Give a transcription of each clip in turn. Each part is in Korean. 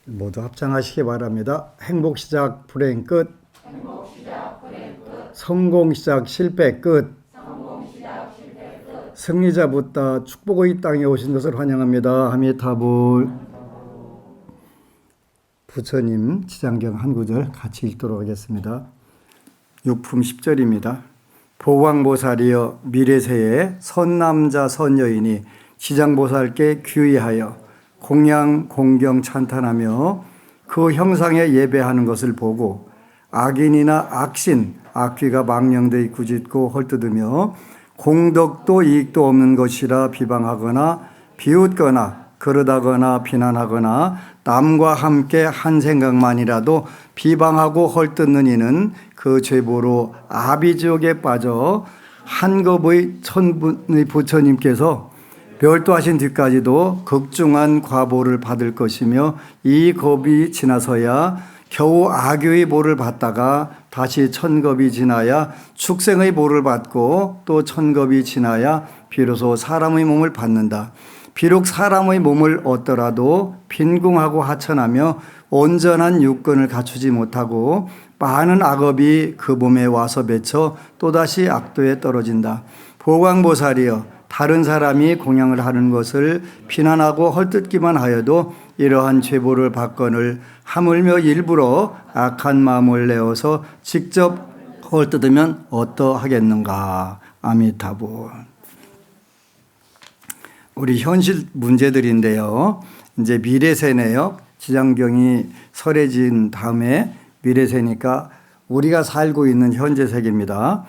모두 합장하시기 바랍니다. 행복 시작 불행 끝. 성공 시작 실패 끝. 승리자 붙다 축복의 땅에 오신 것을 환영합니다. 아미타불. 부처님 지장경 한 구절 같이 읽도록 하겠습니다. 육품 10절입니다. 보광보살이여 미래세에 선남자 선여인이 지장보살께 귀의하여 공양 공경 찬탄하며 그 형상에 예배하는 것을 보고 악인이나 악신 악귀가 망령되이 꾸짖고 헐뜯으며 공덕도 이익도 없는 것이라 비방하거나 비웃거나 그러다거나 비난하거나 남과 함께 한 생각만이라도 비방하고 헐뜯는 이는 그 죄보로 아비지옥에 빠져 한겁의 천분의 부처님께서 별도하신 뒤까지도 극중한 과보를 받을 것이며 이 겁이 지나서야 겨우 악유의 보를 받다가 다시 천겁이 지나야 축생의 보를 받고 또 천겁이 지나야 비로소 사람의 몸을 받는다. 비록 사람의 몸을 얻더라도 빈궁하고 하천하며 온전한 육근을 갖추지 못하고 많은 악업이 그 몸에 와서 맺혀 또다시 악도에 떨어진다. 보광보살이여 다른 사람이 공양을 하는 것을 비난하고 헐뜯기만 하여도 이러한 죄보를 받거늘 하물며 일부러 악한 마음을 내어서 직접 헐뜯으면 어떠하겠는가. 아미타불. 우리 현실 문제들인데요. 이제 미래세네요. 지장경이 설해진 다음에 미래세니까 우리가 살고 있는 현재 세계입니다.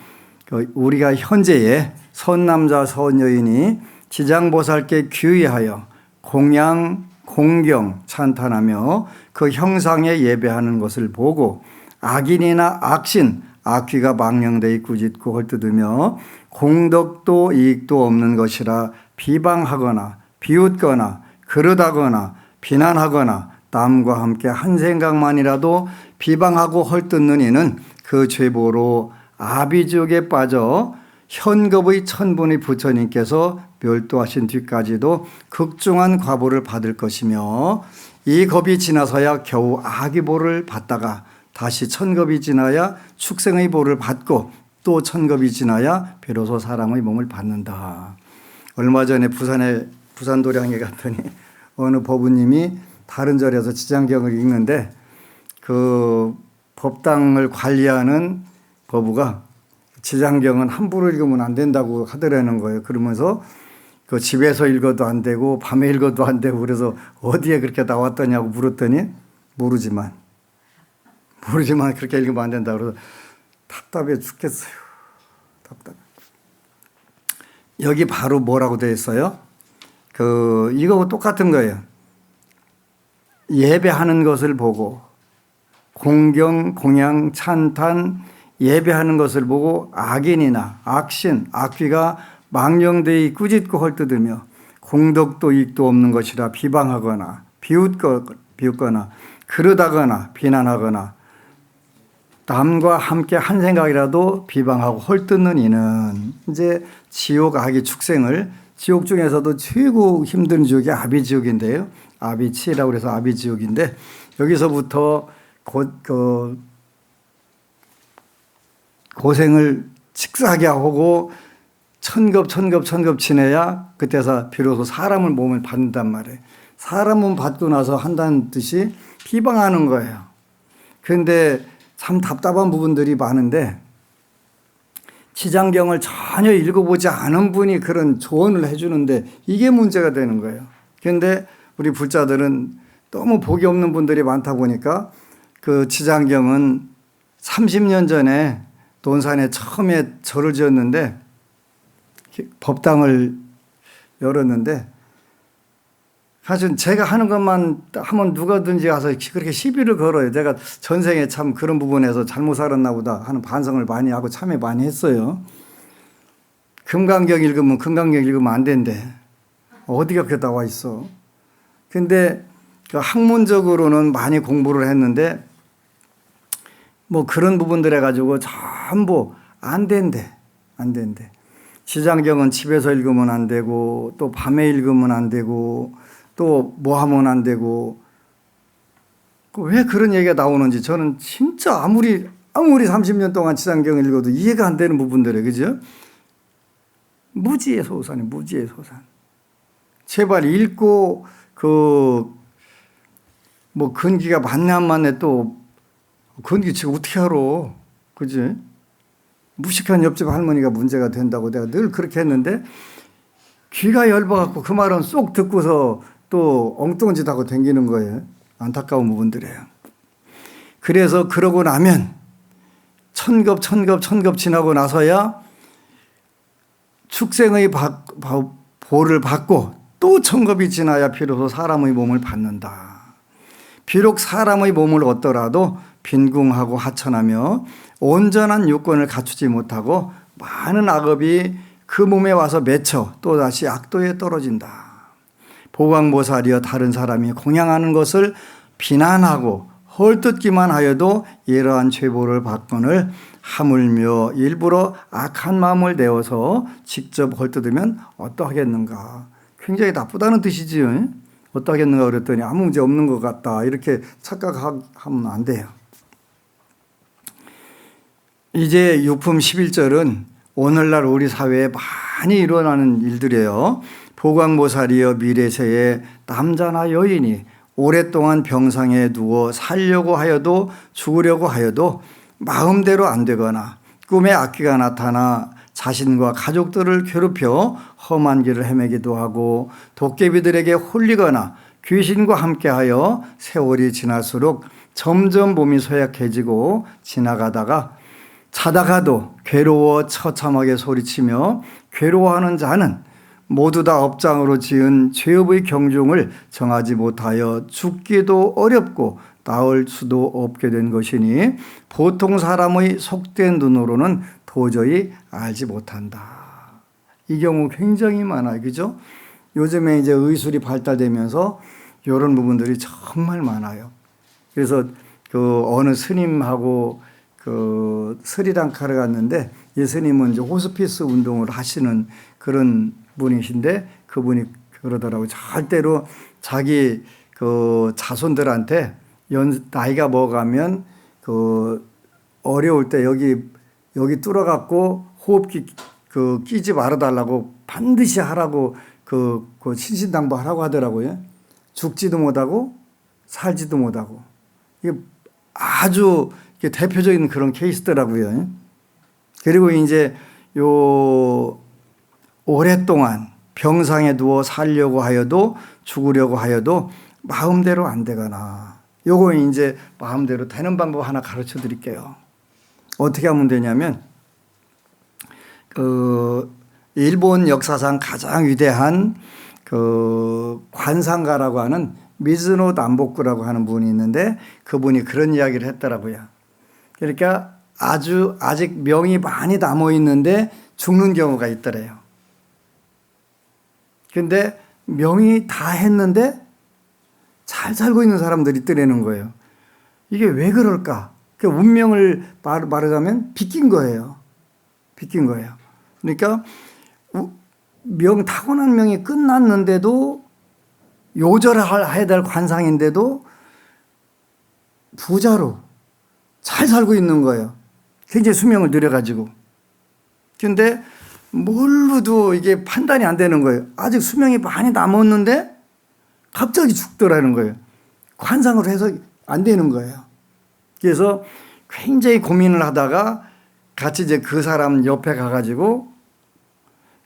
우리가 현재에 선남자 선여인이 지장보살께 귀의하여 공양 공경 찬탄하며 그 형상에 예배하는 것을 보고 악인이나 악신 악귀가 망령되이 꾸짖고 헐뜯으며 공덕도 이익도 없는 것이라 비방하거나 비웃거나 그러다거나 비난하거나 남과 함께 한 생각만이라도 비방하고 헐뜯는 이는 그 죄보로 아비지옥에 빠져 현겁의 천분의 부처님께서 멸도하신 뒤까지도 극중한 과보를 받을 것이며 이 겁이 지나서야 겨우 악의 보를 받다가 다시 천겁이 지나야 축생의 보를 받고 또 천겁이 지나야 비로소 사람의 몸을 받는다. 얼마 전에 부산 도량에 갔더니 어느 법우님이 다른 절에서 지장경을 읽는데 그 법당을 관리하는 법우가 지장경은 함부로 읽으면 안 된다고 하더라는 거예요. 그러면서 그 집에서 읽어도 안 되고 밤에 읽어도 안 되고 그래서 어디에 그렇게 나왔더냐고 물었더니 모르지만 그렇게 읽으면 안 된다. 그래서 답답해 죽겠어요. 답답해. 여기 바로 뭐라고 되어 있어요? 이거하고 똑같은 거예요. 예배하는 것을 보고 공경, 공양, 찬탄 예배하는 것을 보고 악인이나 악신, 악귀가 망령되이 꾸짖고 헐뜯으며 공덕도 이익도 없는 것이라 비방하거나 비웃거나 그러다거나 비난하거나 남과 함께 한 생각이라도 비방하고 헐뜯는 이는 이제 지옥 악의 축생을 지옥 중에서도 최고 힘든 지옥이 아비지옥인데요. 아비치라고 해서 아비지옥인데 여기서부터 고생을 직사하게 하고 천겁 지내야 그때서 비로소 사람을 몸을 받는단 말이에요. 사람 몸 받고 나서 한다는 뜻이 비방하는 거예요. 그런데 참 답답한 부분들이 많은데 지장경을 전혀 읽어보지 않은 분이 그런 조언을 해주는데 이게 문제가 되는 거예요. 그런데 우리 불자들은 너무 복이 없는 분들이 많다 보니까 그 지장경은 30년 전에 논산에 처음에 절을 지었는데 법당을 열었는데 사실 제가 하는 것만 하면 누가든지 가서 그렇게 시비를 걸어요. 제가 전생에 참 그런 부분에서 잘못 살았나 보다 하는 반성을 많이 하고 참여 많이 했어요. 금강경 읽으면 안 된대. 어디가 그렇게 나와 있어. 근데 그 학문적으로는 많이 공부를 했는데 뭐 그런 부분들 해가지고 전부 안 된대. 지장경은 집에서 읽으면 안 되고 또 밤에 읽으면 안 되고 또 뭐 하면 안 되고 왜 그런 얘기가 나오는지 저는 진짜 아무리 30년 동안 지상경 읽어도 이해가 안 되는 부분들이에요. 그죠? 무지의 소산이 무지의 소산. 제발 읽고 뭐 근기가 맞네 안 맞네 또 근기 지금 어떻게 알아? 그지? 무식한 옆집 할머니가 문제가 된다고 내가 늘 그렇게 했는데 귀가 얇아갖고 그 말은 쏙 듣고서 또 엉뚱한 짓 하고 댕기는 거예요. 안타까운 부분들이에요. 그래서 그러고 나면 천겁 지나고 나서야 축생의 보를 받고 또 천겁이 지나야 비로소 사람의 몸을 받는다. 비록 사람의 몸을 얻더라도 빈궁하고 하천하며 온전한 요건을 갖추지 못하고 많은 악업이 그 몸에 와서 맺혀 또다시 악도에 떨어진다. 보광보살이여 다른 사람이 공양하는 것을 비난하고 헐뜯기만 하여도 이러한 죄보를 받거늘 하물며 일부러 악한 마음을 내어서 직접 헐뜯으면 어떠하겠는가. 굉장히 나쁘다는 뜻이지요. 어떠하겠는가 그랬더니 아무 문제 없는 것 같다 이렇게 착각하면 안 돼요. 이제 육품 11절은 오늘날 우리 사회에 많이 일어나는 일들이에요. 보광보살이여 미래세에 남자나 여인이 오랫동안 병상에 누워 살려고 하여도 죽으려고 하여도 마음대로 안 되거나 꿈에 악귀가 나타나 자신과 가족들을 괴롭혀 험한 길을 헤매기도 하고 도깨비들에게 홀리거나 귀신과 함께하여 세월이 지날수록 점점 몸이 소약해지고 지나가다가 자다가도 괴로워 처참하게 소리치며 괴로워하는 자는 모두 다 업장으로 지은 죄업의 경중을 정하지 못하여 죽기도 어렵고 나을 수도 없게 된 것이니 보통 사람의 속된 눈으로는 도저히 알지 못한다. 이 경우 굉장히 많아요. 그죠? 요즘에 이제 의술이 발달되면서 이런 부분들이 정말 많아요. 그래서 어느 스님하고 스리랑카를 갔는데 이 스님은 이제 호스피스 운동을 하시는 그런 분이신데 그분이 그러더라고요. 절대로 자기 자손들한테 나이가 먹어가면 어려울 때 여기 뚫어갖고 호흡기 끼지 말아달라고 반드시 하라고 신신당부하라고 하더라고요. 죽지도 못하고 살지도 못하고 이게 아주 대표적인 그런 케이스더라고요. 그리고 이제 오랫동안 병상에 누워 살려고 하여도 죽으려고 하여도 마음대로 안 되거나 요거 이제 마음대로 되는 방법 하나 가르쳐 드릴게요. 어떻게 하면 되냐면 일본 역사상 가장 위대한 관상가라고 하는 미즈노 남보쿠라고 하는 분이 있는데 그분이 그런 이야기를 했더라고요. 그러니까 아직 명이 많이 남아 있는데 죽는 경우가 있더래요. 근데 명이 다 했는데 잘 살고 있는 사람들이 있더라는 거예요. 이게 왜 그럴까? 그 운명을 말하자면 빗긴 거예요. 빗긴 거예요. 그러니까 타고난 명이 끝났는데도 요절해야 될 관상인데도 부자로 잘 살고 있는 거예요. 굉장히 수명을 늘려가지고. 근데 뭘로도 이게 판단이 안 되는 거예요. 아직 수명이 많이 남았는데 갑자기 죽더라는 거예요. 관상으로 해서 안 되는 거예요. 그래서 굉장히 고민을 하다가 같이 이제 그 사람 옆에 가가지고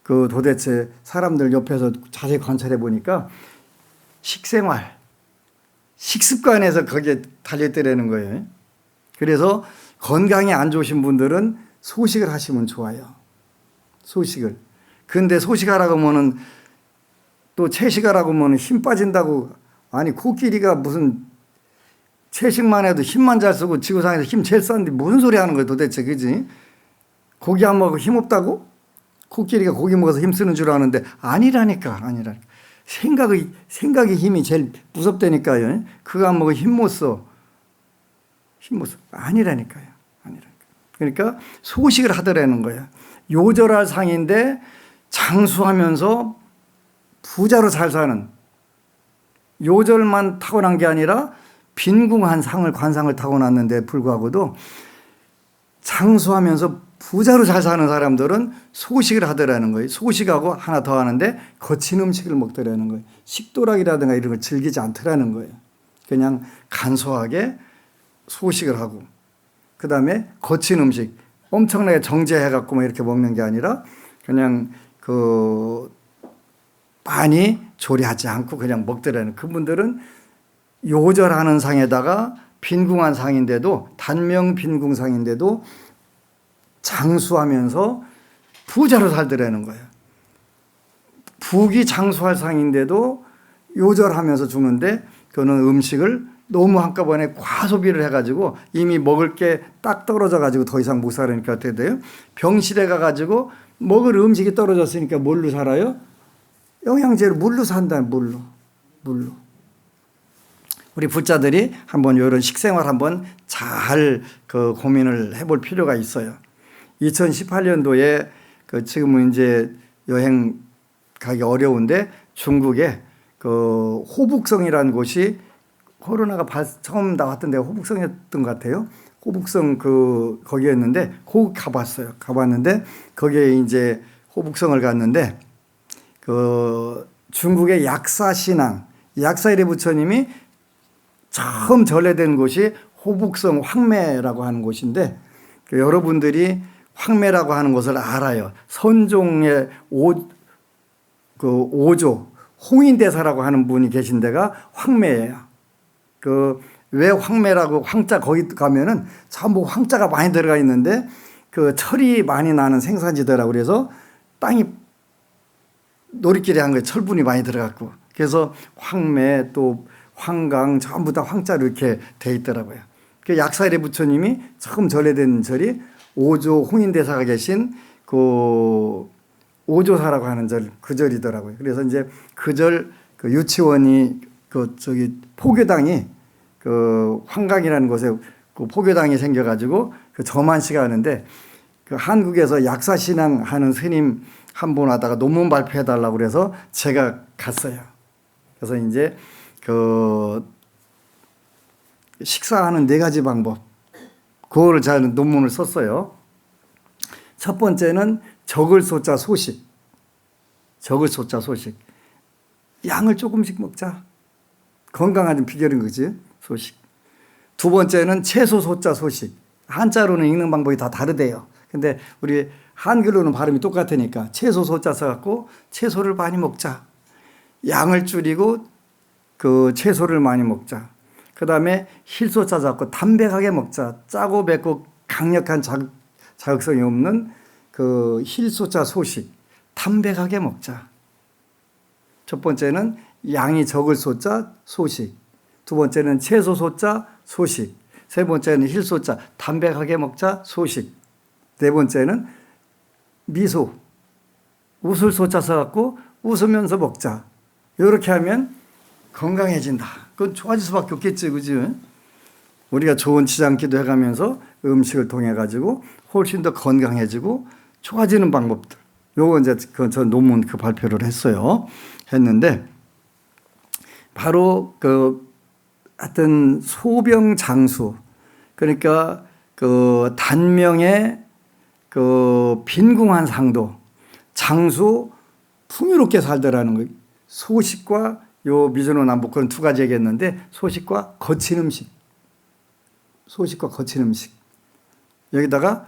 도대체 사람들 옆에서 자세히 관찰해 보니까 식생활, 식습관에서 거기에 달려있더라는 거예요. 그래서 건강이 안 좋으신 분들은 소식을 하시면 좋아요. 소식을. 근데 소식하라고 하면은 또 채식하라고 하면 힘 빠진다고. 아니 코끼리가 무슨 채식만 해도 힘만 잘 쓰고 지구상에서 힘 제일 싼데 무슨 소리 하는 거예요 도대체. 그지? 고기 안 먹고 힘 없다고? 코끼리가 고기 먹어서 힘 쓰는 줄 아는데 아니라니까. 생각의 힘이 제일 무섭다니까요. 그거 안 먹으면 힘 못 써. 아니라니까요. 그러니까 소식을 하더라는 거예요. 요절할 상인데 장수하면서 부자로 잘 사는, 요절만 타고난 게 아니라 빈궁한 상을 관상을 타고났는데 불구하고도 장수하면서 부자로 잘 사는 사람들은 소식을 하더라는 거예요. 소식하고 하나 더 하는데 거친 음식을 먹더라는 거예요. 식도락이라든가 이런 걸 즐기지 않더라는 거예요. 그냥 간소하게 소식을 하고, 그 다음에 거친 음식 엄청나게 정제해갖고 뭐 이렇게 먹는 게 아니라 그냥 많이 조리하지 않고 그냥 먹더라는. 그분들은 요절하는 상에다가 빈궁한 상인데도, 단명 빈궁상인데도 장수하면서 부자로 살더라는 거예요. 부귀 장수할 상인데도 요절하면서 죽는데, 그는 음식을 너무 한꺼번에 과소비를 해가지고 이미 먹을 게 딱 떨어져가지고 더 이상 못 살으니까 어떻게 돼요? 병실에 가가지고 먹을 음식이 떨어졌으니까 뭘로 살아요? 영양제로, 물로 산다. 물로. 우리 부자들이 한번 이런 식생활 한번 잘 고민을 해볼 필요가 있어요. 2018년도에 지금은 이제 여행 가기 어려운데 중국에 호북성이라는 곳이 코로나가 처음 나왔던 데가 호북성이었던 것 같아요. 호북성 거기였는데 거기 가봤어요. 가봤는데 거기에 이제 호북성을 갔는데 중국의 약사신앙, 약사일의 부처님이 처음 전래된 곳이 호북성 황매라고 하는 곳인데, 여러분들이 황매라고 하는 것을 알아요. 선종의 오조 홍인대사라고 하는 분이 계신 데가 황매예요. 왜 황매라고, 황자 거기 가면은 전부 황자가 많이 들어가 있는데 철이 많이 나는 생산지더라고. 그래서 땅이 노리끼리 한 거예요. 철분이 많이 들어갔고. 그래서 황매 또 황강 전부 다 황자로 이렇게 돼 있더라고요. 그 약사일의 부처님이 처음 전래된 절이 오조 홍인대사가 계신 오조사라고 하는 그 절이더라고요. 그래서 이제 그 절 유치원이 포교당이 황강이라는 곳에 포교당이 생겨가지고 점안시가 하는데 한국에서 약사신앙 하는 스님 한 분 하다가 논문 발표해달라고 그래서 제가 갔어요. 그래서 이제 식사하는 4가지 방법, 그거를 잘 논문을 썼어요. 첫 번째는 적을 소자 소식. 적을 소자 소식. 양을 조금씩 먹자. 건강한 비결인 거지, 소식. 두 번째는 채소 소자 소식. 한자로는 읽는 방법이 다 다르대요. 근데 우리 한글로는 발음이 똑같으니까 채소 소자 써갖고 채소를 많이 먹자. 양을 줄이고 채소를 많이 먹자. 그 다음에 힐소자 잡고 담백하게 먹자. 짜고 맵고 강력한 자극성이 없는 힐소자 소식. 담백하게 먹자. 첫 번째는 양이 적을 소자 소식. 두 번째는 채소 소자 소식. 세 번째는 힐소자 담백하게 먹자 소식. 네 번째는 미소. 웃을 소자 써갖고 웃으면서 먹자. 이렇게 하면 건강해진다. 그건 좋아질 수밖에 없겠지, 그지? 우리가 좋은 지장기도 해가면서 음식을 통해 가지고 훨씬 더 건강해지고 좋아지는 방법들. 요거 이제 저 논문 발표를 했는데 바로 하여튼 소병장수, 그러니까 단명의 빈궁한 상도, 장수 풍요롭게 살더라는 거예요. 소식과 요 미전호 남북 그런 2가지 얘기했는데, 소식과 거친 음식. 소식과 거친 음식. 여기다가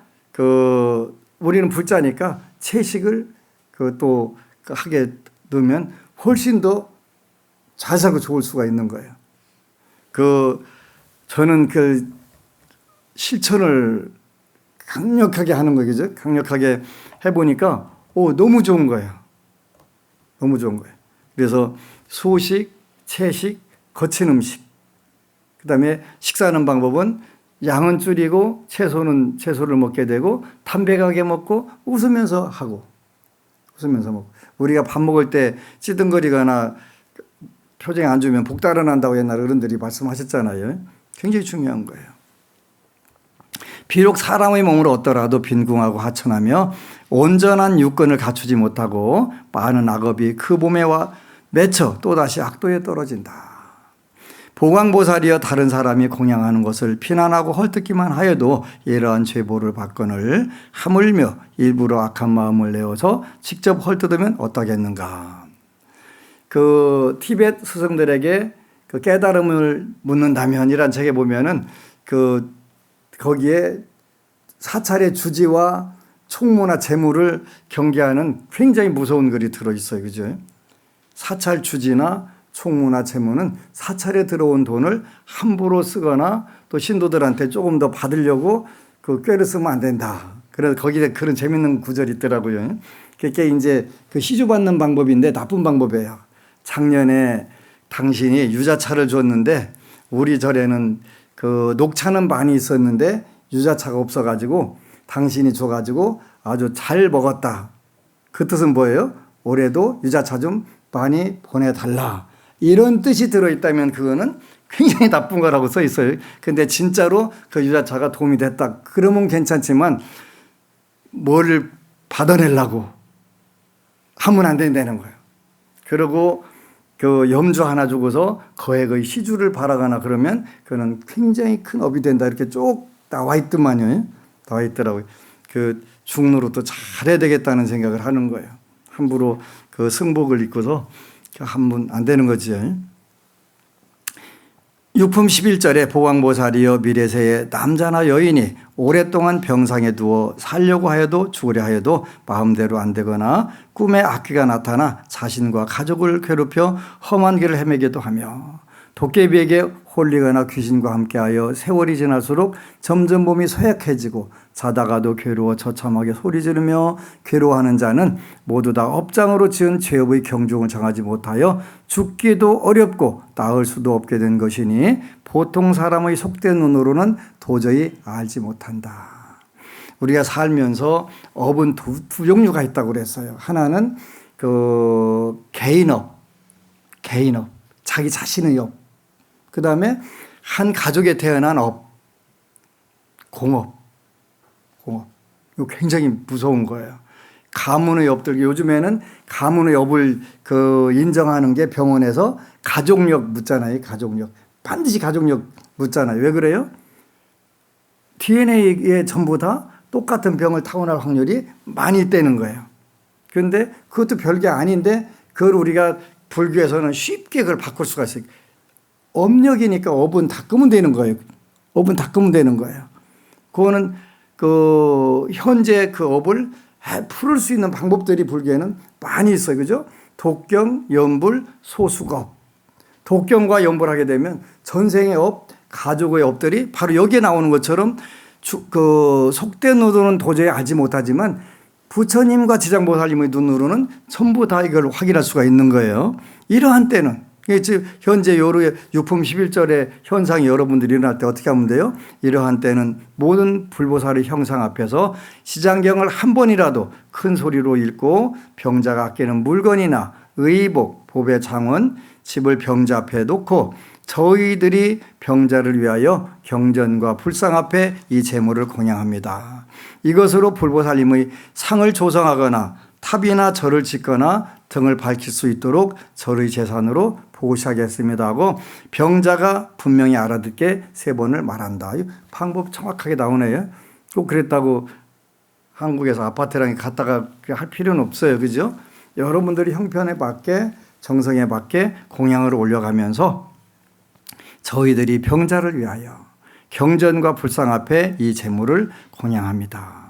우리는 불자니까 채식을 또 하게 넣으면 훨씬 더 잘 살고 좋을 수가 있는 거예요. 저는 실천을 강력하게 하는 거죠. 강력하게 해보니까 너무 좋은 거예요. 너무 좋은 거예요. 그래서 소식, 채식, 거친 음식. 그 다음에 식사하는 방법은 양은 줄이고 채소를 먹게 되고 담백하게 먹고 웃으면서 하고. 웃으면서 먹고. 우리가 밥 먹을 때 찌든거리거나 표정이 안 좋으면 복 달아난다고 옛날 어른들이 말씀하셨잖아요. 굉장히 중요한 거예요. 비록 사람의 몸을 얻더라도 빈궁하고 하천하며 온전한 육근을 갖추지 못하고 많은 악업이 그 몸에 와 맺혀 또다시 악도에 떨어진다. 보광보살이여 다른 사람이 공양하는 것을 비난하고 헐뜯기만 하여도 이러한 죄보를 받거늘 하물며 일부러 악한 마음을 내어서 직접 헐뜯으면 어떠겠는가. 그 티베트 스승들에게 그 깨달음을 묻는다면 이란 책에 보면은 거기에 사찰의 주지와 총무나 재물을 경계하는 굉장히 무서운 글이 들어있어요. 그죠? 사찰 주지나 총무나 재무는 사찰에 들어온 돈을 함부로 쓰거나 또 신도들한테 조금 더 받으려고 그 꾀를 쓰면 안 된다. 그래서 거기에 그런 재밌는 구절이 있더라고요. 그게 이제 그 시주받는 방법인데 나쁜 방법이에요. 작년에 당신이 유자차를 줬는데 우리 절에는 그 녹차는 많이 있었는데 유자차가 없어가지고 당신이 줘가지고 아주 잘 먹었다. 그 뜻은 뭐예요? 올해도 유자차 좀 많이 보내달라. 이런 뜻이 들어있다면 그거는 굉장히 나쁜 거라고 써 있어요. 근데 진짜로 그 유자차가 도움이 됐다. 그러면 괜찮지만 뭐를 받아내려고 하면 안 된다는 거예요. 그리고 그 염주 하나 주고서 거액의 시주를 바라거나 그러면 그거는 굉장히 큰 업이 된다. 이렇게 쭉 나와 있더만요. 나와 있더라고요. 그 중노릇도 잘해야 되겠다는 생각을 하는 거예요. 함부로 그 승복을 입고서 하면 안 되는 거지. 육품 11절에 보광보살이여 미래세에 남자나 여인이 오랫동안 병상에 두어 살려고 하여도 죽으려 하여도 마음대로 안 되거나 꿈에 악귀가 나타나 자신과 가족을 괴롭혀 험한 길을 헤매기도 하며 도깨비에게 홀리거나 귀신과 함께하여 세월이 지날수록 점점 몸이 쇠약해지고 자다가도 괴로워 처참하게 소리 지르며 괴로워하는 자는 모두 다 업장으로 지은 죄업의 경중을 정하지 못하여 죽기도 어렵고 나을 수도 없게 된 것이니 보통 사람의 속된 눈으로는 도저히 알지 못한다. 우리가 살면서 업은 두 종류가 있다고 그랬어요. 하나는 그 개인업, 자기 자신의 업. 그 다음에 한 가족에 태어난 업, 공업. 이거 굉장히 무서운 거예요. 가문의 업들, 요즘에는 가문의 업을 인정하는 게 병원에서 가족력 묻잖아요. 가족력. 반드시 가족력 묻잖아요. 왜 그래요? DNA에 전부 다 똑같은 병을 타고날 확률이 많이 있다는 거예요. 그런데 그것도 별게 아닌데 그걸 우리가 불교에서는 쉽게 그걸 바꿀 수가 있어요. 업력이니까 업은 닦으면 되는 거예요. 업은 닦으면 되는 거예요. 그거는 현재 그 업을 풀을 수 있는 방법들이 불교에는 많이 있어요. 그죠? 독경, 연불, 소수업. 독경과 연불하게 되면 전생의 업, 가족의 업들이 바로 여기에 나오는 것처럼 속된 눈으로는 도저히 알지 못하지만 부처님과 지장보살님의 눈으로는 전부 다 이걸 확인할 수가 있는 거예요. 이러한 때는 현재 요루의 육품 11절의 현상이 여러분들이 일어날 때 어떻게 하면 돼요? 이러한 때는 모든 불보살의 형상 앞에서 시장경을 한 번이라도 큰 소리로 읽고 병자가 아끼는 물건이나 의복, 보배, 장원, 집을 병자 앞에 놓고 저희들이 병자를 위하여 경전과 불상 앞에 이 제물을 공양합니다. 이것으로 불보살님의 상을 조성하거나 탑이나 절을 짓거나 등을 밝힐 수 있도록 절의 재산으로 보시하겠습니다 하고 병자가 분명히 알아듣게 3번을 말한다. 방법 정확하게 나오네요. 꼭 그랬다고 한국에서 아파트랑 갔다가 할 필요는 없어요. 그죠? 여러분들이 형편에 맞게 정성에 맞게 공양을 올려가면서 저희들이 병자를 위하여 경전과 불상 앞에 이 제물을 공양합니다.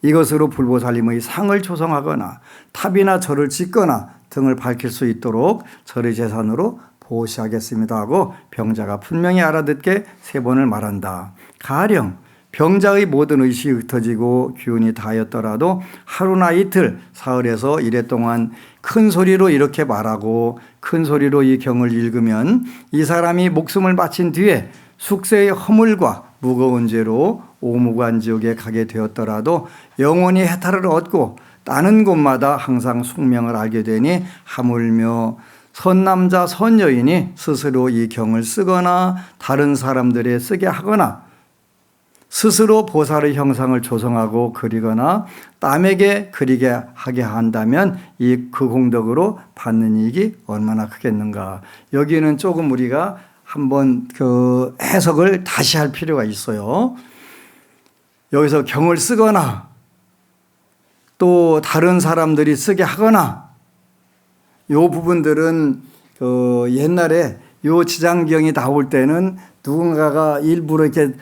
이것으로 불보살님의 상을 조성하거나 탑이나 절을 짓거나 등을 밝힐 수 있도록 절의 재산으로 보시하겠습니다 하고 병자가 분명히 알아듣게 3번을 말한다. 가령 병자의 모든 의식이 흩어지고 기운이 다하였더라도 하루나 이틀, 사흘에서 이래 동안 큰 소리로 이렇게 말하고 큰 소리로 이 경을 읽으면 이 사람이 목숨을 바친 뒤에 숙세의 허물과 무거운 죄로 오무관 지옥에 가게 되었더라도 영원히 해탈을 얻고 따는 곳마다 항상 숙명을 알게 되니 하물며 선남자 선여인이 스스로 이 경을 쓰거나 다른 사람들에 쓰게 하거나 스스로 보살의 형상을 조성하고 그리거나 남에게 그리게 하게 한다면 그 공덕으로 받는 이익이 얼마나 크겠는가. 여기는 조금 우리가 한번 그 해석을 다시 할 필요가 있어요. 여기서 경을 쓰거나 또 다른 사람들이 쓰게 하거나 요 부분들은 그 옛날에 요 지장경이 나올 때는 누군가가 일부러 이렇게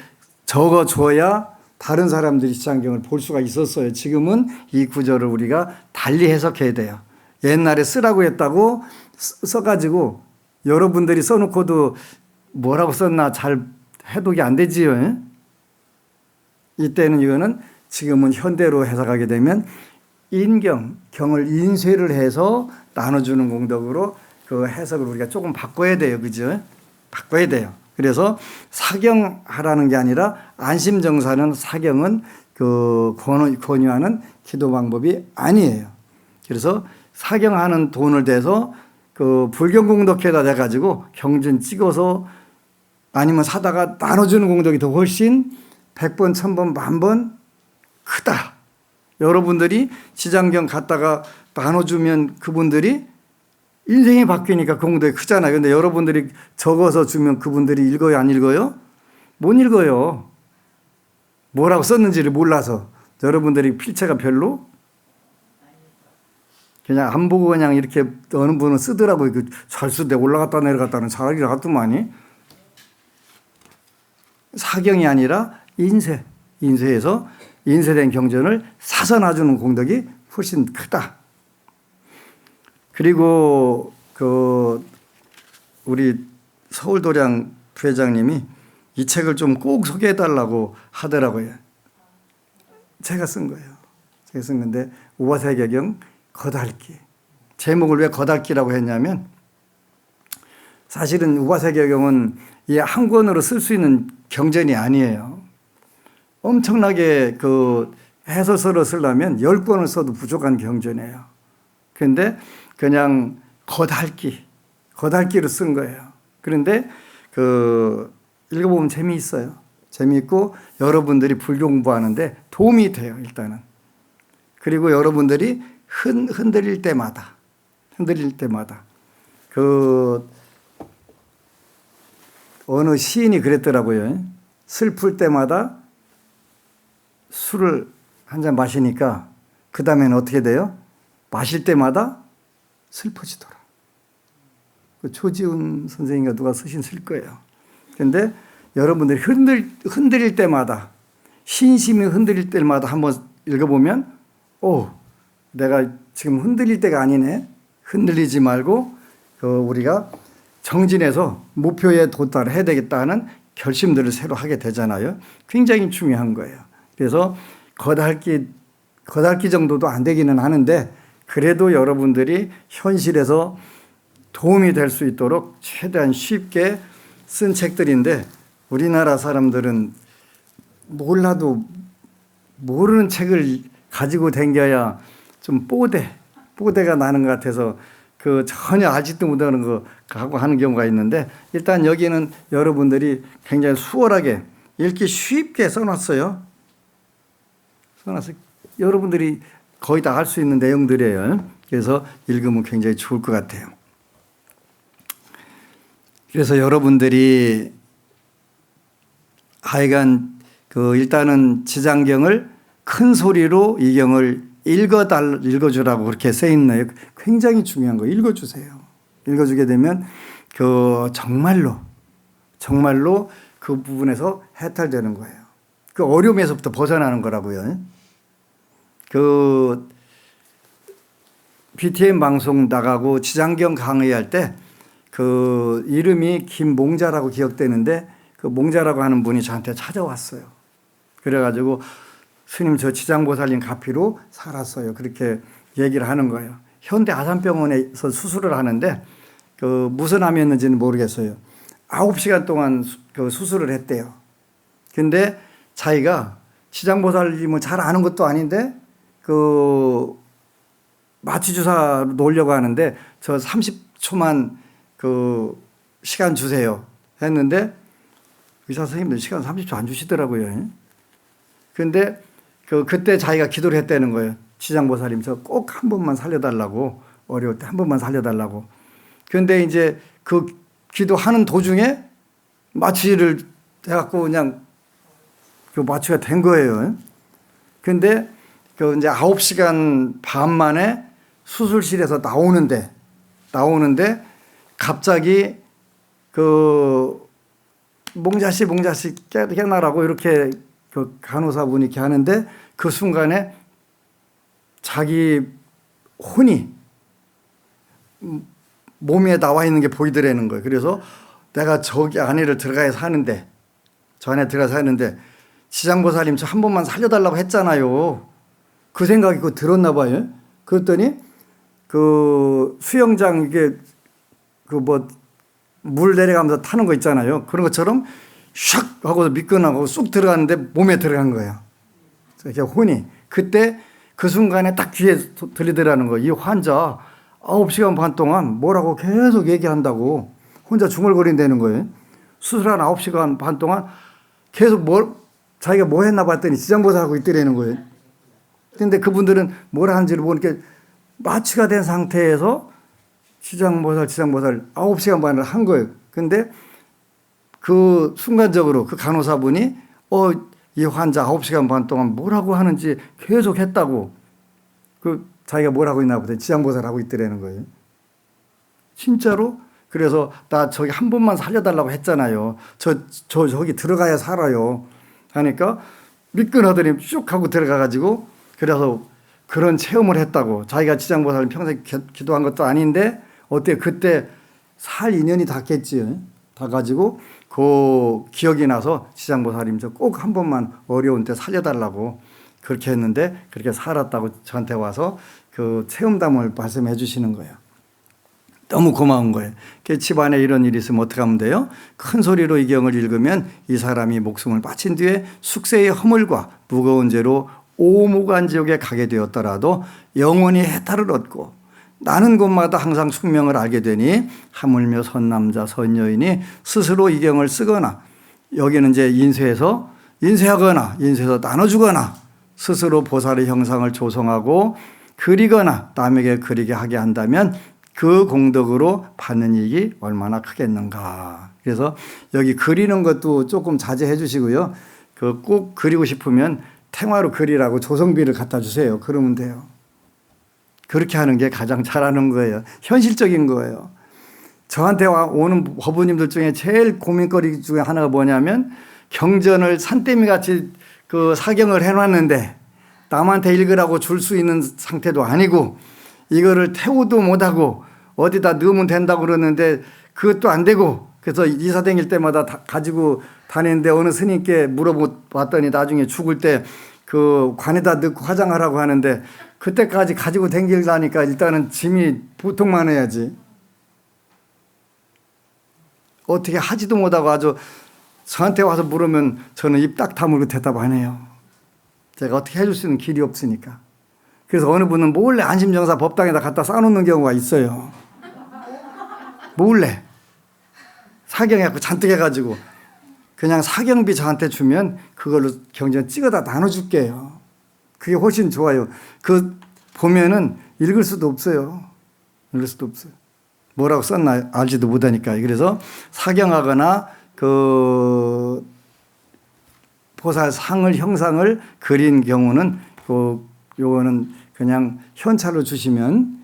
적어줘야 다른 사람들이 지장경을 볼 수가 있었어요. 지금은 이 구절을 우리가 달리 해석해야 돼요. 옛날에 쓰라고 했다고 써가지고 여러분들이 써놓고도 뭐라고 썼나 잘 해독이 안 되지요. 이때는 이거는 지금은 현대로 해석하게 되면 경을 인쇄를 해서 나눠주는 공덕으로 그 해석을 우리가 조금 바꿔야 돼요. 그죠? 바꿔야 돼요. 그래서 사경하라는 게 아니라 안심정사는 사경은 그 권유하는 기도 방법이 아니에요. 그래서 사경하는 돈을 대서 그 불경공덕회에다 대가지고 경전 찍어서 아니면 사다가 나눠주는 공덕이 더 훨씬 100번, 1000번, 10,000번 크다. 여러분들이 지장경 갖다가 나눠주면 그분들이 인생이 바뀌니까 공덕이 크잖아요. 근데 여러분들이 적어서 주면 그분들이 읽어요, 안 읽어요? 못 읽어요. 뭐라고 썼는지를 몰라서. 여러분들이 필체가 별로? 그냥 안 보고 그냥 이렇게 어느 분은 쓰더라고요. 잘 쓰대 올라갔다 내려갔다는 잘하기를 하더만이. 사경이 아니라 인쇄해서 인쇄된 경전을 사서 놔주는 공덕이 훨씬 크다. 그리고 그 우리 서울도량 부회장님이 이 책을 좀 꼭 소개해 달라고 하더라고요. 제가 쓴 거예요. 제가 쓴 건데 우화세계경 거달기. 제목을 왜 거달기라고 했냐면 사실은 우화세계경은 이 한 권으로 쓸 수 있는 경전이 아니에요. 엄청나게 그 해설서를 쓰려면 10권을 써도 부족한 경전이에요. 그런데 그냥 거달기로 쓴 거예요. 그런데 그 읽어보면 재미있어요. 재미있고 여러분들이 불교 공부하는데 도움이 돼요. 일단은. 그리고 여러분들이 흔들릴 때마다 그 어느 시인이 그랬더라고요. 슬플 때마다 술을 한 잔 마시니까 그 다음에는 어떻게 돼요? 마실 때마다 슬퍼지더라. 그 조지훈 선생님과 누가 쓰신 실 거예요. 그런데 여러분들이 흔들릴 때마다 신심이 흔들릴 때마다 한번 읽어보면 내가 지금 흔들릴 때가 아니네. 흔들리지 말고 우리가 정진해서 목표에 도달해야 되겠다는 결심들을 새로 하게 되잖아요. 굉장히 중요한 거예요. 그래서 거달기 정도도 안 되기는 하는데 그래도 여러분들이 현실에서 도움이 될 수 있도록 최대한 쉽게 쓴 책들인데 우리나라 사람들은 몰라도 모르는 책을 가지고 댕겨야 좀 뽀대가 나는 것 같아서 그 전혀 알지도 못하는 거 하고 하는 경우가 있는데 일단 여기는 여러분들이 굉장히 수월하게 읽기 쉽게 써놨어요. 여러분들이 거의 다 알 수 있는 내용들이에요. 그래서 읽으면 굉장히 좋을 것 같아요. 그래서 여러분들이 하여간 일단은 지장경을 큰 소리로 이 경을 읽어주라고 그렇게 써 있네요. 굉장히 중요한 거 읽어주세요. 읽어주게 되면 정말로 그 부분에서 해탈되는 거예요. 그 어려움에서부터 벗어나는 거라고요. BTN 방송 나가고 지장경 강의할 때 이름이 김몽자라고 기억되는데 그 몽자라고 하는 분이 저한테 찾아왔어요. 그래가지고 스님 저 지장보살님 가피로 살았어요. 그렇게 얘기를 하는 거예요. 현대 아산병원에서 수술을 하는데 무슨 암이었는지는 모르겠어요. 9시간 동안 수술을 했대요. 근데 자기가 지장보살님을 잘 아는 것도 아닌데 마취주사 놓으려고 하는데 저 30초만 시간 주세요 했는데 의사 선생님들 시간 30초 안 주시더라고요. 그런데 그때 자기가 기도를 했다는 거예요. 지장보살님 저 꼭 한 번만 살려달라고 어려울 때 한 번만 살려달라고. 그런데 이제 기도하는 도중에 마취를 해갖고 그냥 그 마취가 된 거예요. 근데 그 이제 9시간 반 만에 수술실에서 나오는데 갑자기 그 몽자씨 깨나라고 이렇게 그 간호사분이 이렇게 하는데 그 순간에 자기 혼이 몸에 나와 있는 게 보이더라는 거예요. 그래서 내가 저기 안에를 들어가야 사는데 지장보살님 저 한 번만 살려달라고 했잖아요. 그 생각이 그 들었나 봐요. 그랬더니 그 수영장 이게 그 뭐 물 내려가면서 타는 거 있잖아요. 그런 것처럼 샥 하고 미끈하고 쑥 들어갔는데 몸에 들어간 거예요. 이렇게 혼이. 그때 그 순간에 딱 귀에 들리더라는 거예요. 이 환자 9시간 반 동안 뭐라고 계속 얘기한다고 혼자 중얼거린다는 거예요. 수술한 9시간 반 동안 계속 자기가 뭐 했나 봤더니 지장보살하고 있더라는 거예요. 근데 그분들은 뭘 하는지를 모르니까 마취가 된 상태에서 지장보살 9시간 반을 한 거예요. 근데 그 순간적으로 그 간호사분이 이 환자 9시간 반 동안 뭐라고 하는지 계속 했다고 그 자기가 뭘 하고 있나 보다 지장보살 하고 있더라는 거예요. 진짜로? 그래서 나 저기 한 번만 살려달라고 했잖아요. 저기 들어가야 살아요. 하니까 미끈하더니 쭉 하고 들어가가지고 그래서 그런 체험을 했다고. 자기가 지장보살을 평생 기도한 것도 아닌데 어때 그때 살 인연이 닿겠지. 닿아가지고 그 기억이 나서 지장보살님 저 꼭 한 번만 어려운 때 살려달라고 그렇게 했는데 그렇게 살았다고 저한테 와서 그 체험담을 말씀해 주시는 거예요. 너무 고마운 거예요. 집안에 이런 일이 있으면 어떻게 하면 돼요? 큰 소리로 이 경을 읽으면 이 사람이 목숨을 바친 뒤에 숙세의 허물과 무거운 죄로 오무간지옥에 가게 되었더라도 영원히 해탈을 얻고 나는 곳마다 항상 숙명을 알게 되니 하물며 선남자 선여인이 스스로 이 경을 쓰거나 여기는 이제 인쇄해서 나눠주거나 스스로 보살의 형상을 조성하고 그리거나 남에게 그리게 하게 한다면 그 공덕으로 받는 이익이 얼마나 크겠는가. 그래서 여기 그리는 것도 조금 자제해 주시고요. 그 꼭 그리고 싶으면 탱화로 그리라고 조성비를 갖다 주세요. 그러면 돼요. 그렇게 하는 게 가장 잘하는 거예요. 현실적인 거예요. 저한테 오는 법부님들 중에 제일 고민거리 중에 하나가 뭐냐면 경전을 산더미 같이 그 사경을 해놨는데 남한테 읽으라고 줄 수 있는 상태도 아니고 이거를 태우도 못하고 어디다 넣으면 된다고 그러는데 그것도 안 되고 그래서 이사 다닐 때마다 가지고 다니는데 어느 스님께 물어봤더니 나중에 죽을 때 그 관에다 넣고 화장하라고 하는데 그때까지 가지고 다니려니까 일단은 짐이 보통만 해야지. 어떻게 하지도 못하고 아주 저한테 와서 물으면 저는 입 딱 다물고 대답 안 해요. 제가 어떻게 해줄 수 있는 길이 없으니까. 그래서 어느 분은 몰래 안심정사 법당에다 갖다 쌓아놓는 경우가 있어요. 몰래. 사경해갖고 잔뜩 해가지고 그냥 사경비 저한테 주면 그걸로 경전 찍어다 나눠줄게요. 그게 훨씬 좋아요. 그 보면은 읽을 수도 없어요. 뭐라고 썼나 알지도 못하니까. 그래서 사경하거나 그 보살 상을 형상을 그린 경우는 요거는 그냥 현찰로 주시면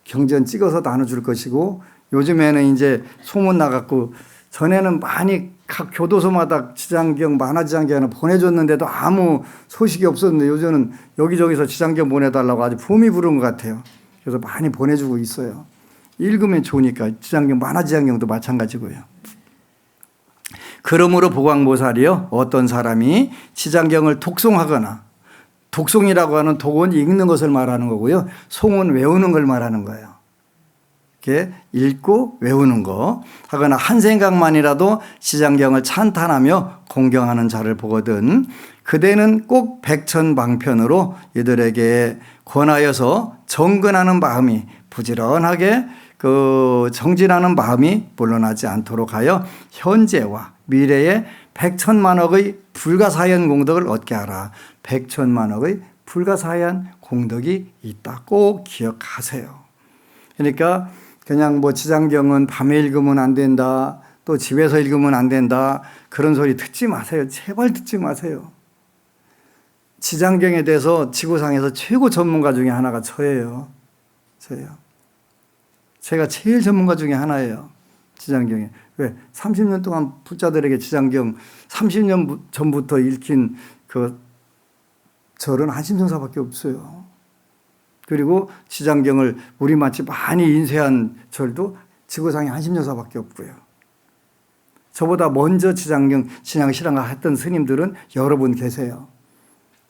경전 찍어서 나눠줄 것이고 요즘에는 이제 소문 나갖고 전에는 많이 각 교도소마다 지장경 만화지장경을 보내줬는데도 아무 소식이 없었는데 요즘은 여기저기서 지장경 보내달라고 아주 붐이 부른 것 같아요. 그래서 많이 보내주고 있어요. 읽으면 좋으니까 지장경 만화지장경도 마찬가지고요. 그러므로 보광보살이요 어떤 사람이 지장경을 독송하거나 독송이라고 하는 독은 읽는 것을 말하는 거고요. 송은 외우는 걸 말하는 거예요. 이렇게 읽고 외우는 거 하거나 한 생각만이라도 지장경을 찬탄하며 공경하는 자를 보거든 그대는 꼭 백천방편으로 이들에게 권하여서 정근하는 마음이 부지런하게 그 정진하는 마음이 물러나지 않도록 하여 현재와 미래에 100천만억의 불가사의한 공덕을 얻게 하라. 100천만억의 불가사의한 공덕이 있다. 꼭 기억하세요. 그러니까 그냥 뭐 지장경은 밤에 읽으면 안 된다. 또 집에서 읽으면 안 된다. 그런 소리 듣지 마세요. 제발 듣지 마세요. 지장경에 대해서 지구상에서 최고 전문가 중에 하나가 저예요. 저예요. 제가 제일 전문가 중에 하나예요. 지장경에. 왜? 30년 동안 불자들에게 지장경 30년 전부터 읽힌 그 절은 한심성사밖에 없어요. 그리고 지장경을 우리마치 많이 인쇄한 절도 지구상에 한심성사밖에 없고요. 저보다 먼저 지장경 신앙 실험을 했던 스님들은 여러 분 계세요.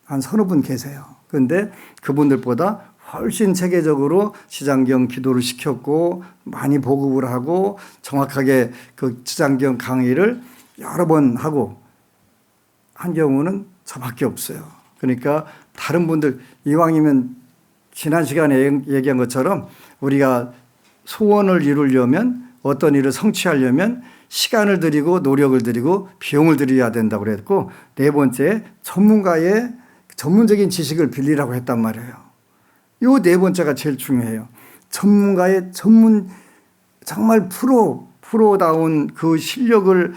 한 서너 분 계세요. 그런데 그분들보다 훨씬 체계적으로 지장경 기도를 시켰고 많이 보급을 하고 정확하게 그 지장경 강의를 여러 번 하고 한 경우는 저밖에 없어요. 그러니까 다른 분들 이왕이면 지난 시간에 얘기한 것처럼 우리가 소원을 이루려면 어떤 일을 성취하려면 시간을 들이고 노력을 들이고 비용을 들여야 된다고 그랬고 네 번째 전문가의 전문적인 지식을 빌리라고 했단 말이에요. 요 네 번째가 제일 중요해요. 전문가의 정말 프로다운 그 실력을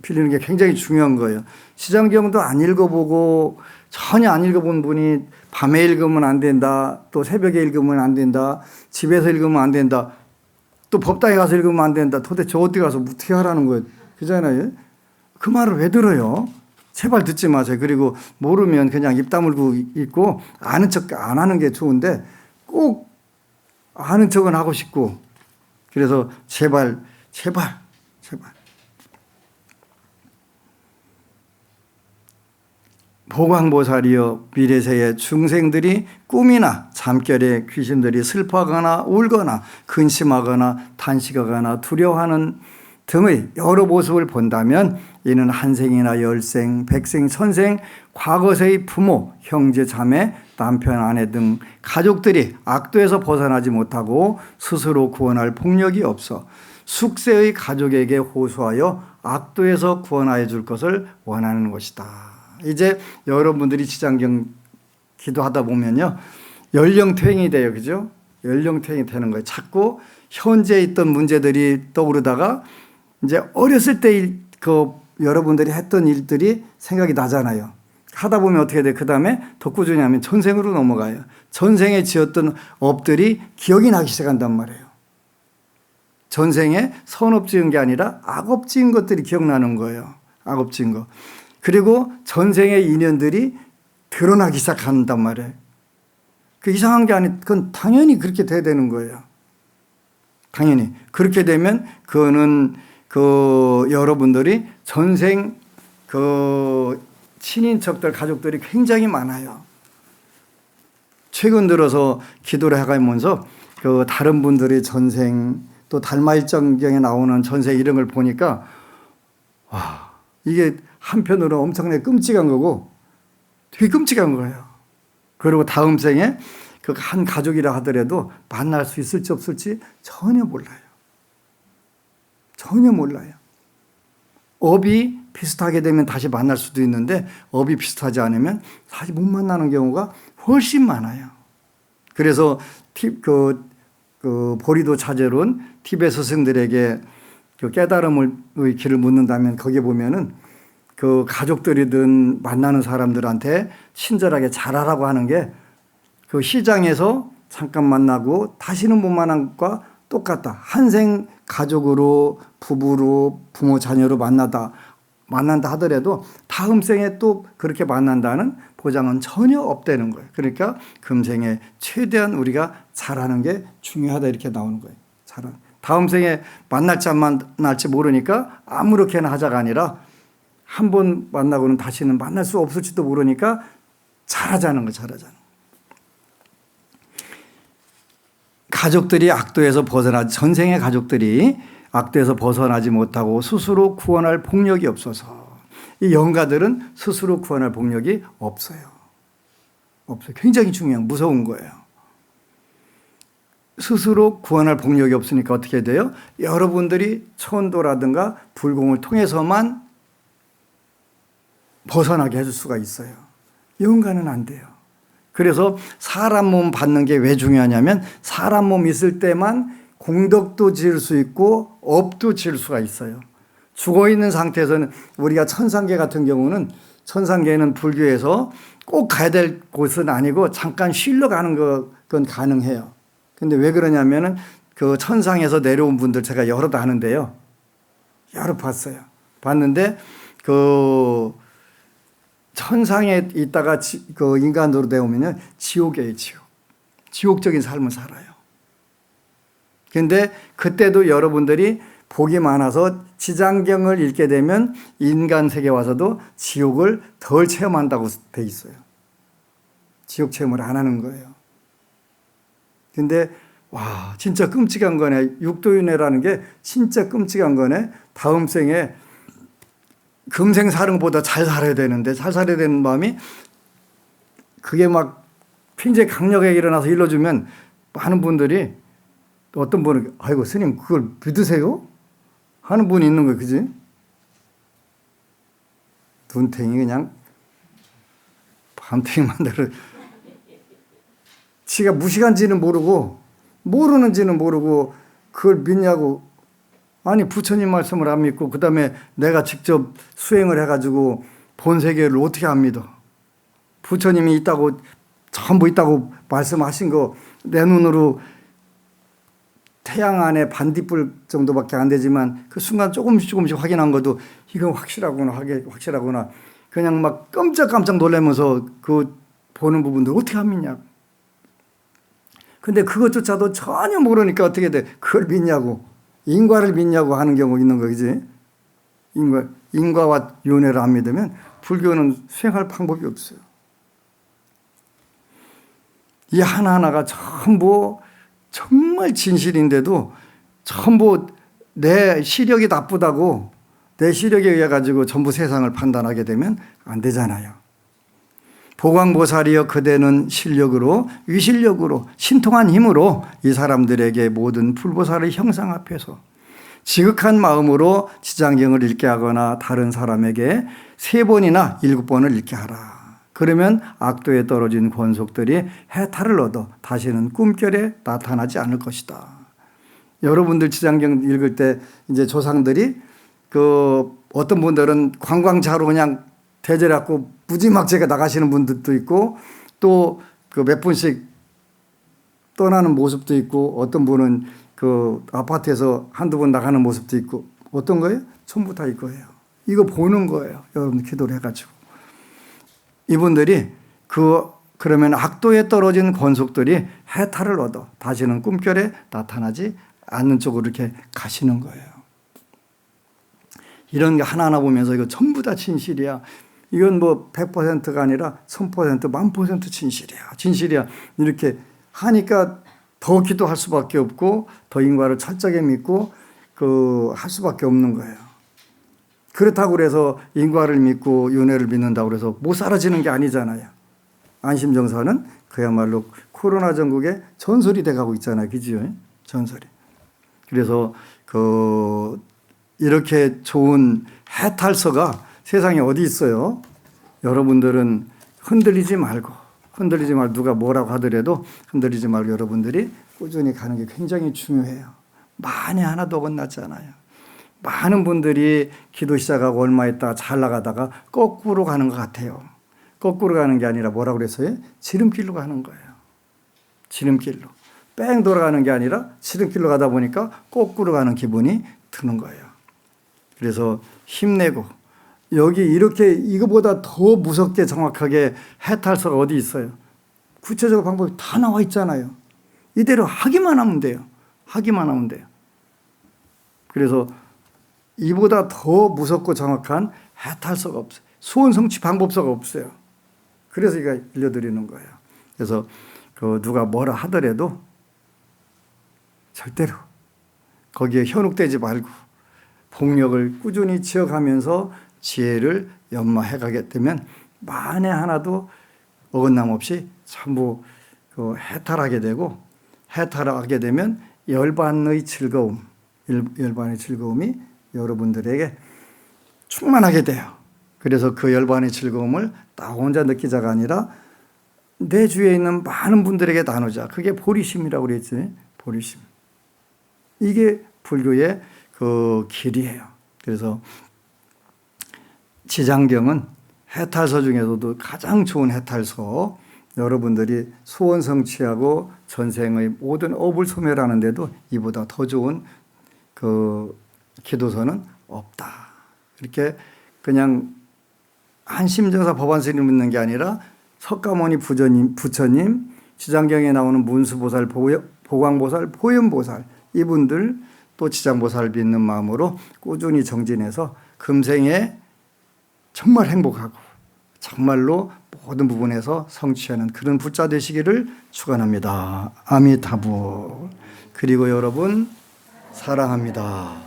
빌리는 게 굉장히 중요한 거예요. 지장경도 안 읽어보고 전혀 안 읽어본 분이 밤에 읽으면 안 된다. 또 새벽에 읽으면 안 된다. 집에서 읽으면 안 된다. 또 법당에 가서 읽으면 안 된다. 도대체 어디 가서 어떻게 하라는 거예요. 그잖아요. 그 말을 왜 들어요? 제발 듣지 마세요. 그리고 모르면 그냥 입 다물고 있고 아는 척 안 하는 게 좋은데 꼭 아는 척은 하고 싶고 그래서 제발. 보광보살이여 미래세의 중생들이 꿈이나 잠결에 귀신들이 슬퍼하거나 울거나 근심하거나 탄식하거나 두려워하는 등의 여러 모습을 본다면 이는 한생이나 열생, 백생, 천생, 과거세의 부모, 형제, 자매, 남편, 아내 등 가족들이 악도에서 벗어나지 못하고 스스로 구원할 폭력이 없어 숙세의 가족에게 호소하여 악도에서 구원하여 줄 것을 원하는 것이다. 이제 여러분들이 지장경 기도하다 보면요. 연령퇴행이 돼요. 그죠? 연령퇴행이 되는 거예요. 자꾸 현재 있던 문제들이 떠오르다가 이제 어렸을 때 여러분들이 했던 일들이 생각이 나잖아요. 하다 보면 어떻게 돼요? 그 다음에 더 꾸준히 하면 전생으로 넘어가요. 전생에 지었던 업들이 기억이 나기 시작한단 말이에요. 전생에 선업 지은 게 아니라 악업 지은 것들이 기억나는 거예요. 악업 지은 거. 그리고 전생의 인연들이 드러나기 시작한단 말이에요. 그 이상한 게 아니, 그건 당연히 그렇게 돼야 되는 거예요. 당연히. 그렇게 되면 그거는 여러분들이 전생 친인척들, 가족들이 굉장히 많아요. 최근 들어서 기도를 해가면서 다른 분들의 전생, 또 달마일정경에 나오는 전생 이런 걸 보니까, 와, 이게 한편으로 엄청나게 끔찍한 거고, 되게 끔찍한 거예요. 그리고 다음 생에 한 가족이라 하더라도 만날 수 있을지 없을지 전혀 몰라요. 전혀 몰라요. 업이 비슷하게 되면 다시 만날 수도 있는데 업이 비슷하지 않으면 사실 못 만나는 경우가 훨씬 많아요. 그래서 보리도 차제론 티베트 스승들에게 깨달음의 길을 묻는다면 거기에 보면은 그 가족들이든 만나는 사람들한테 친절하게 잘하라고 하는 게 그 시장에서 잠깐 만나고 다시는 못 만난 것과 똑같다. 한생 가족으로 부부로 부모 자녀로 만난다 하더라도 다음 생에 또 그렇게 만난다는 보장은 전혀 없다는 거예요. 그러니까 금생에 최대한 우리가 잘하는 게 중요하다 이렇게 나오는 거예요. 다음 생에 만날지 안 만날지 모르니까 아무렇게나 하자가 아니라 한 번 만나고는 다시는 만날 수 없을지도 모르니까 잘하자는 거예요. 잘하자는. 가족들이 악도에서 전생의 가족들이 악도에서 벗어나지 못하고 스스로 구원할 폭력이 없어서 이 영가들은 스스로 구원할 폭력이 없어요. 굉장히 중요한 무서운 거예요. 스스로 구원할 폭력이 없으니까 어떻게 돼요? 여러분들이 천도라든가 불공을 통해서만 벗어나게 해줄 수가 있어요. 영가는 안 돼요. 그래서 사람 몸 받는 게 왜 중요하냐면 사람 몸 있을 때만 공덕도 지을 수 있고 업도 지을 수가 있어요. 죽어 있는 상태에서는 우리가 천상계 같은 경우는 천상계는 불교에서 꼭 가야 될 곳은 아니고 잠깐 쉬러 가는 건 가능해요. 근데 왜 그러냐면은 그 천상에서 내려온 분들 제가 여러 아는데요. 여러 봤어요. 봤는데 그 천상에 있다가 그 인간으로 되오면요. 지옥이에요, 지옥. 지옥적인 삶을 살아요. 근데 그때도 여러분들이 복이 많아서 지장경을 읽게 되면 인간 세계 와서도 지옥을 덜 체험한다고 돼 있어요. 지옥 체험을 안 하는 거예요. 근데 와, 진짜 끔찍한 거네. 육도윤회라는 게 진짜 끔찍한 거네. 다음 생에 금생사릉보다 잘 살아야 되는데, 잘 살아야 되는 마음이 그게 막 굉장히 강력하게 일어나서 일러주면 많은 분들이 또 어떤 분은 아이고 스님 그걸 믿으세요? 하는 분이 있는 거예요. 그지? 눈탱이 그냥 밤탱이 만들어. 지가 무식한지는 모르는지는 모르고 그걸 믿냐고. 아니 부처님 말씀을 안 믿고 그 다음에 내가 직접 수행을 해가지고 본 세계를 어떻게 안 믿어. 부처님이 있다고 전부 있다고 말씀하신 거 내 눈으로 태양 안에 반딧불 정도밖에 안 되지만 그 순간 조금씩 확인한 것도 이건 확실하구나. 그냥 막 깜짝 놀라면서 그 보는 부분들 어떻게 안 믿냐고. 근데 그것조차도 전혀 모르니까 어떻게 돼? 그걸 믿냐고. 인과를 믿냐고 하는 경우 있는 거지. 인과와 윤회를 안 믿으면 불교는 수행할 방법이 없어요. 이 하나하나가 전부 정말 진실인데도 전부 내 시력이 나쁘다고 내 시력에 의해 가지고 전부 세상을 판단하게 되면 안 되잖아요. 보광보살이여 그대는 실력으로 위실력으로 신통한 힘으로 이 사람들에게 모든 불보살의 형상 앞에서 지극한 마음으로 지장경을 읽게 하거나 다른 사람에게 3번이나 7번을 읽게 하라. 그러면 악도에 떨어진 권속들이 해탈을 얻어 다시는 꿈결에 나타나지 않을 것이다. 여러분들 지장경 읽을 때 이제 조상들이 그 어떤 분들은 관광차로 그냥 대절하고 무지막지하게 나가시는 분들도 있고 또 그 몇 분씩 떠나는 모습도 있고 어떤 분은 그 아파트에서 한두 번 나가는 모습도 있고 어떤 거예요? 전부 다 이거예요. 이거 보는 거예요. 여러분 기도를 해가지고. 이분들이 그러면 악도에 떨어진 권속들이 해탈을 얻어 다시는 꿈결에 나타나지 않는 쪽으로 이렇게 가시는 거예요. 이런 게 하나하나 보면서 이거 전부 다 진실이야. 이건 뭐 100%가 아니라 1000%, 1000% 진실이야. 이렇게 하니까 더 기도할 수밖에 없고 더 인과를 철저하게 믿고 할 수밖에 없는 거예요. 그렇다고 그래서 인과를 믿고 윤회를 믿는다고 그래서 못 사라지는 게 아니잖아요. 안심정사는 그야말로 코로나 전국에 전설이 돼가고 있잖아요. 그지요? 전설이. 그래서 이렇게 좋은 해탈서가 세상에 어디 있어요? 여러분들은 흔들리지 말고 누가 뭐라고 하더라도 흔들리지 말고 여러분들이 꾸준히 가는 게 굉장히 중요해요. 많이 하나도 어긋나지 않아요. 많은 분들이 기도 시작하고 얼마 있다가 잘 나가다가 거꾸로 가는 것 같아요. 거꾸로 가는 게 아니라 뭐라고 그랬어요? 지름길로 가는 거예요. 지름길로. 뺑 돌아가는 게 아니라 지름길로 가다 보니까 거꾸로 가는 기분이 드는 거예요. 그래서 힘내고 여기 이렇게 이거보다 더 무섭게 정확하게 해탈서가 어디 있어요? 구체적인 방법이 다 나와 있잖아요. 이대로 하기만 하면 돼요. 그래서 이보다 더 무섭고 정확한 해탈서가 없어요. 소원 성취 방법서가 없어요. 그래서 이거 알려드리는 거예요. 그래서 누가 뭐라 하더라도 절대로 거기에 현혹되지 말고 복력을 꾸준히 지어가면서 지혜를 연마해가게 되면 만에 하나도 어긋남 없이 전부 해탈하게 되고 해탈하게 되면 열반의 즐거움이 여러분들에게 충만하게 돼요. 그래서 그 열반의 즐거움을 나 혼자 느끼자가 아니라 내 주위에 있는 많은 분들에게 나누자. 그게 보리심이라고 그랬지. 보리심. 이게 불교의 그 길이에요. 그래서 지장경은 해탈서 중에서도 가장 좋은 해탈서, 여러분들이 소원 성취하고 전생의 모든 업을 소멸하는데도 이보다 더 좋은 그 기도서는 없다. 이렇게 그냥 한심정사 법안스님 묻는 게 아니라 석가모니 부처님, 지장경에 나오는 문수보살, 보광보살, 보현보살, 이분들 또 지장보살 믿는 마음으로 꾸준히 정진해서 금생에 정말 행복하고 정말로 모든 부분에서 성취하는 그런 부자 되시기를 축원합니다. 아미타불. 그리고 여러분 사랑합니다.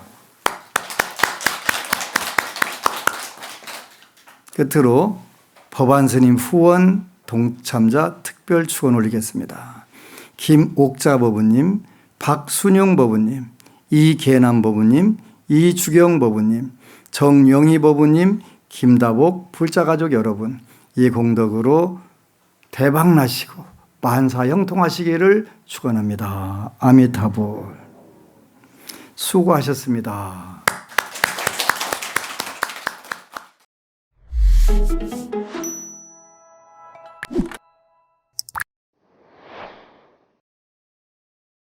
끝으로 법안스님 후원 동참자 특별 축원 올리겠습니다. 김옥자 법우님, 박순용 법우님, 이계남 법우님, 이주경 법우님, 정영희 법우님, 김다복 불자가족 여러분, 이 공덕으로 대박 나시고 만사 형통하시기를 축원합니다. 아미타불. 수고하셨습니다.